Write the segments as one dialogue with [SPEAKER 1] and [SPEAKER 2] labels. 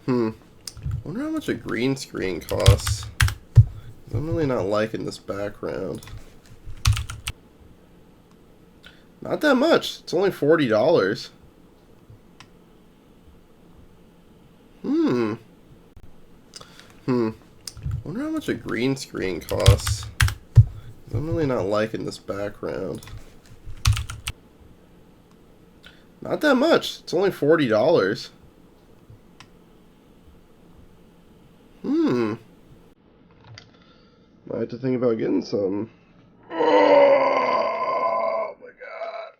[SPEAKER 1] Wonder how much a green screen costs. I'm really not liking this background. Not that much. It's only $40. Wonder how much a green screen costs. I'm really not liking this background. Not that much. It's only $40. Might have to think about getting some. Oh my god.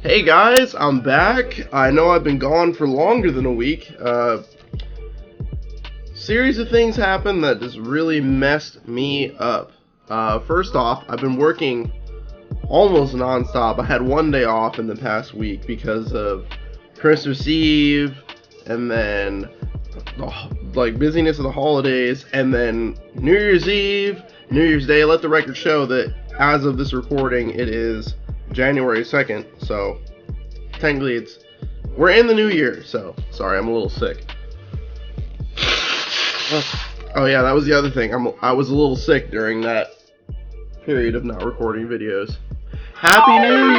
[SPEAKER 1] Hey guys, I'm back. I know I've been gone for longer than a week. Series of things happened that just really messed me up. First off, I've been working almost nonstop. I had one day off in the past week because of Christmas Eve, and then busyness of the holidays, and then New Year's Eve, New Year's Day. Let the record show that as of this recording, it is January 2nd, so technically we're in the new year, so sorry, I'm a little sick. Oh yeah, that was the other thing. I was a little sick during that period of not recording videos. Happy New Year!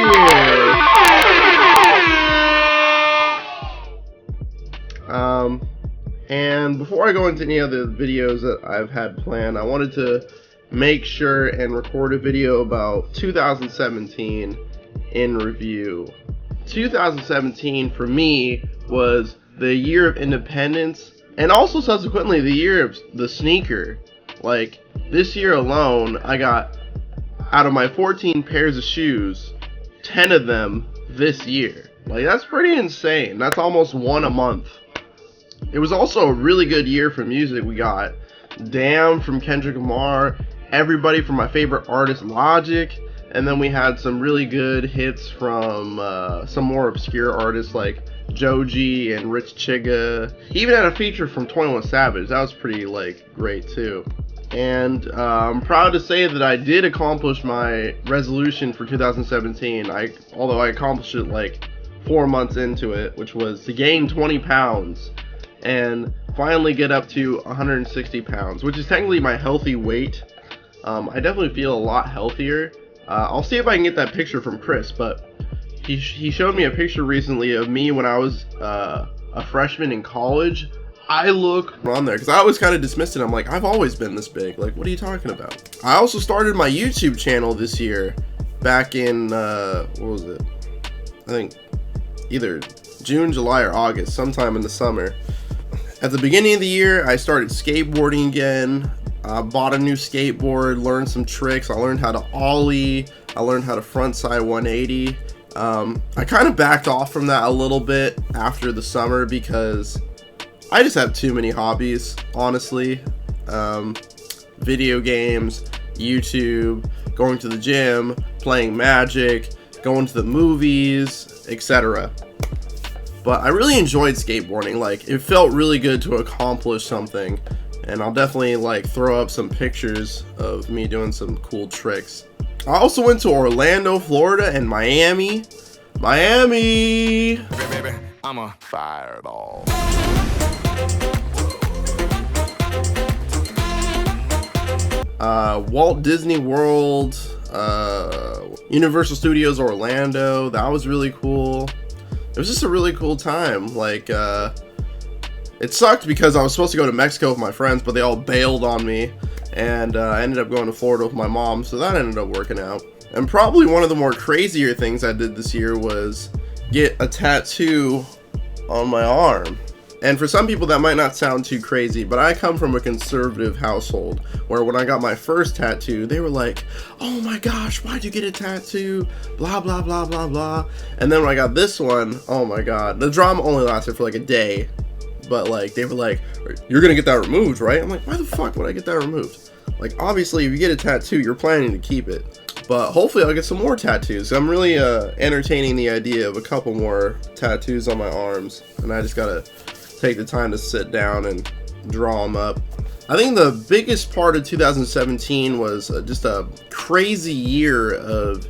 [SPEAKER 1] And before I go into any other videos that I've had planned, I wanted to make sure and record a video about 2017 in review. 2017 for me was the year of independence, and also subsequently the year of the sneaker. Like, this year alone, I got, out of my 14 pairs of shoes, 10 of them this year. Like, that's pretty insane. That's almost one a month. It was also a really good year for music. We got Damn from Kendrick Lamar, Everybody from my favorite artist Logic, and then we had some really good hits from some more obscure artists like Joji and Rich Chiga. He even had a feature from 21 Savage. That was pretty great too. And I'm proud to say that I did accomplish my resolution for 2017. Although I accomplished it 4 months into it, which was to gain 20 pounds and finally get up to 160 pounds, which is technically my healthy weight. I definitely feel a lot healthier. I'll see if I can get that picture from Chris, but he showed me a picture recently of me when I was a freshman in college. I look on there because I always kind of dismissed it. I'm like, I've always been this big. Like, what are you talking about? I also started my YouTube channel this year, back in what was it? I think either June, July, or August, sometime in the summer. At the beginning of the year, I started skateboarding again. I bought a new skateboard, learned some tricks. I learned how to ollie. I learned how to frontside 180. I kind of backed off from that a little bit after the summer because I just have too many hobbies, honestly. Video games, YouTube, going to the gym, playing Magic, going to the movies, etc. But I really enjoyed skateboarding. It felt really good to accomplish something. And I'll definitely throw up some pictures of me doing some cool tricks. I also went to Orlando, Florida, and Miami. Baby, I'm a fireball. Walt Disney World, Universal Studios Orlando. That was really cool. It was just a really cool time. It sucked because I was supposed to go to Mexico with my friends, but they all bailed on me, and I ended up going to Florida with my mom, so that ended up working out. And probably one of the more crazier things I did this year was get a tattoo on my arm. And for some people that might not sound too crazy, but I come from a conservative household where when I got my first tattoo, they were like, oh my gosh, why'd you get a tattoo? Blah, blah, blah, blah, blah. And then when I got this one, oh my god, the drama only lasted for like a day. But like, they were like, you're gonna get that removed, right? I'm like, why the fuck would I get that removed? Like, obviously, if you get a tattoo, you're planning to keep it. But hopefully I'll get some more tattoos. I'm really entertaining the idea of a couple more tattoos on my arms. And I just gotta take the time to sit down and draw them up. I think the biggest part of 2017 was just a crazy year of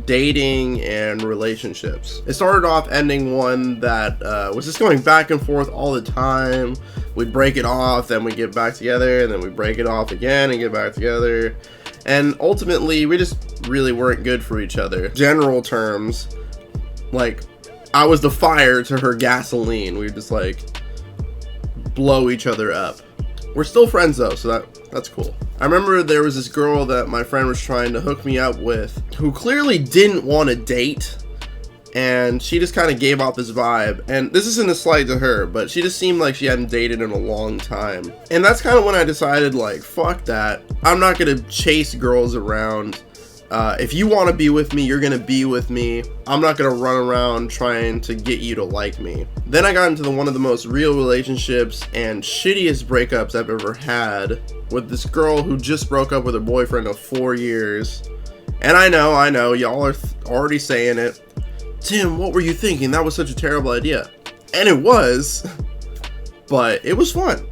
[SPEAKER 1] dating and relationships. It started off ending one that was just going back and forth all the time. We'd break it off, then we'd get back together, and then we'd break it off again and get back together. And ultimately, we just really weren't good for each other. General terms, like, I was the fire to her gasoline. We would just like blow each other up. We're still friends though, so that's cool. I remember there was this girl that my friend was trying to hook me up with who clearly didn't want to date, and she just kind of gave off this vibe. And this isn't a slight to her, but she just seemed like she hadn't dated in a long time. And that's kind of when I decided, like, fuck that. I'm not gonna chase girls around. If you want to be with me, you're going to be with me. I'm not going to run around trying to get you to like me. Then I got into one of the most real relationships and shittiest breakups I've ever had with this girl who just broke up with her boyfriend of 4 years. And I know, y'all are already saying it. Tim, what were you thinking? That was such a terrible idea. And it was, but it was fun.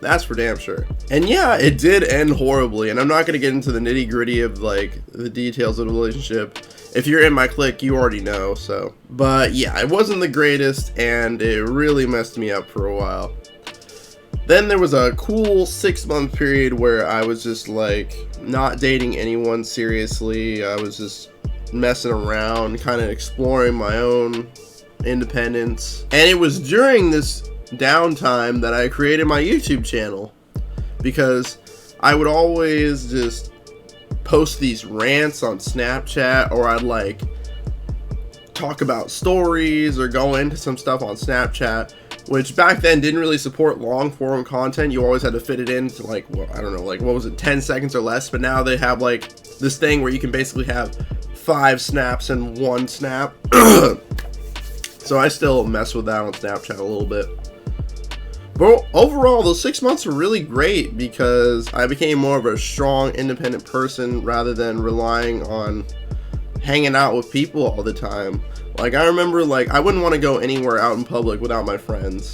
[SPEAKER 1] That's for damn sure. And yeah, it did end horribly, and I'm not going to get into the nitty gritty of like the details of the relationship. If you're in my clique, you already know, so. But yeah, it wasn't the greatest, and it really messed me up for a while. Then there was a cool 6-month period where I was just like not dating anyone seriously. I was just messing around, kind of exploring my own independence. And it was during this downtime that I created my YouTube channel, because I would always just post these rants on Snapchat, or I'd like talk about stories or go into some stuff on Snapchat, which back then didn't really support long form content. You always had to fit it into like, well, I don't know, like what was it, 10 seconds or less. But now they have like this thing where you can basically have 5 snaps in 1 snap. So I still mess with that on Snapchat a little bit. But overall, those 6 months were really great because I became more of a strong, independent person rather than relying on hanging out with people all the time. Like, I remember, like, I wouldn't want to go anywhere out in public without my friends.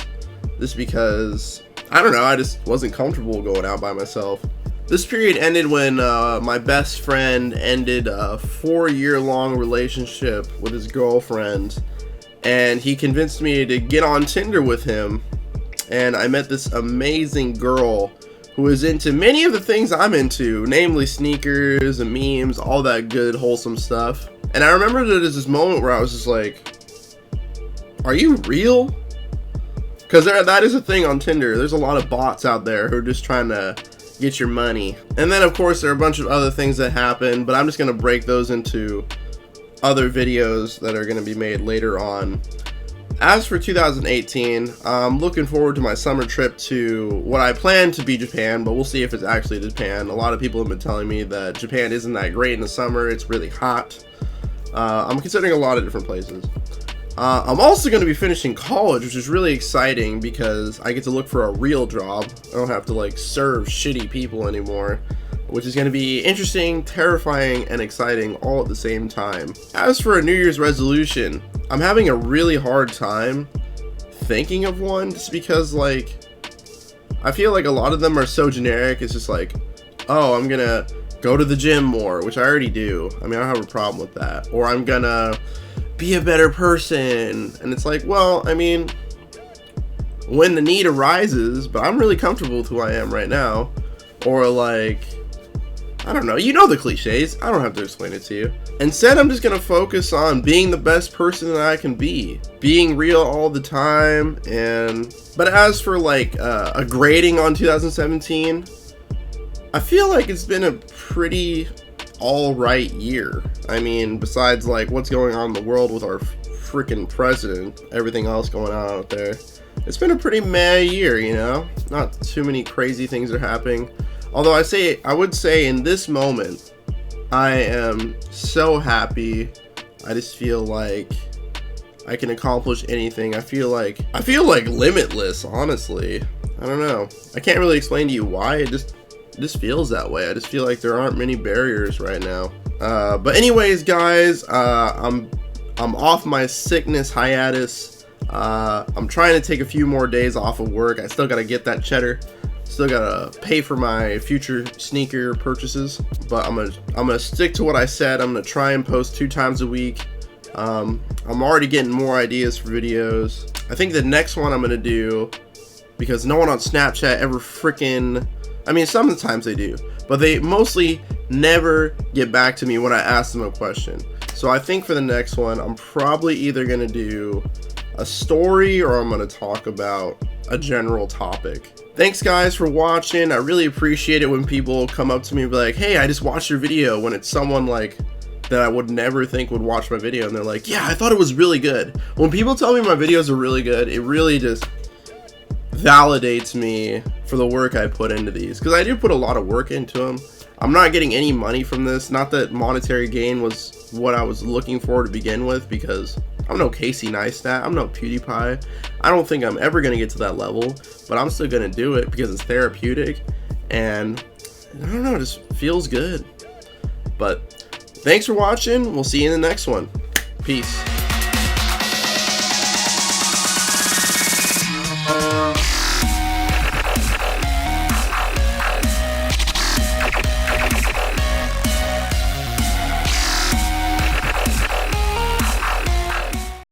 [SPEAKER 1] Just because, I don't know, I just wasn't comfortable going out by myself. This period ended when my best friend ended a 4-year-long relationship with his girlfriend. And he convinced me to get on Tinder with him. And I met this amazing girl who is into many of the things I'm into, namely sneakers and memes, all that good, wholesome stuff. And I remember that there's this moment where I was just like, are you real? Because that is a thing on Tinder. There's a lot of bots out there who are just trying to get your money. And then, of course, there are a bunch of other things that happen, but I'm just going to break those into other videos that are going to be made later on. As for 2018, I'm looking forward to my summer trip to what I plan to be Japan, but we'll see if it's actually Japan. A lot of people have been telling me that Japan isn't that great in the summer. It's really hot. I'm considering a lot of different places. I'm also going to be finishing college, which is really exciting because I get to look for a real job. I don't have to like serve shitty people anymore, which is going to be interesting, terrifying, and exciting all at the same time. As for a New Year's resolution, I'm having a really hard time thinking of one, just because like I feel like a lot of them are so generic. It's just like, oh, I'm gonna go to the gym more, which I already do. I mean, I don't have a problem with that. Or I'm gonna be a better person. And it's like, well, I mean, when the need arises, but I'm really comfortable with who I am right now. Or like, I don't know, you know the cliches, I don't have to explain it to you. Instead, I'm just gonna focus on being the best person that I can be, being real all the time. But as for like a grading on 2017, I feel like it's been a pretty alright year. I mean, besides like what's going on in the world with our freaking president, everything else going on out there, it's been a pretty meh year, you know? Not too many crazy things are happening. Although I would say in this moment, I am so happy. I just feel like I can accomplish anything. I feel like limitless, honestly. I don't know. I can't really explain to you why. It just feels that way. I just feel like there aren't many barriers right now. But anyways, guys, I'm off my sickness hiatus. I'm trying to take a few more days off of work. I still gotta get that cheddar. Still gotta pay for my future sneaker purchases, but I'm gonna stick to what I said. I'm gonna try and post 2 times a week. I'm already getting more ideas for videos. I think the next one I'm gonna do, because no one on Snapchat ever freaking, I mean, sometimes they do, but they mostly never get back to me when I ask them a question. So I think for the next one, I'm probably either gonna do a story or I'm gonna talk about a general topic. Thanks guys for watching. I really appreciate it when people come up to me and be like, hey, I just watched your video, when it's someone like that I would never think would watch my video and they're like, yeah, I thought it was really good. When people tell me my videos are really good, it really just validates me for the work I put into these, because I do put a lot of work into them. I'm not getting any money from this. Not that monetary gain was what I was looking for to begin with, because I'm no Casey Neistat, I'm no PewDiePie. I don't think I'm ever gonna get to that level, but I'm still gonna do it because it's therapeutic, and I don't know, it just feels good. But thanks for watching. We'll see you in the next one. Peace.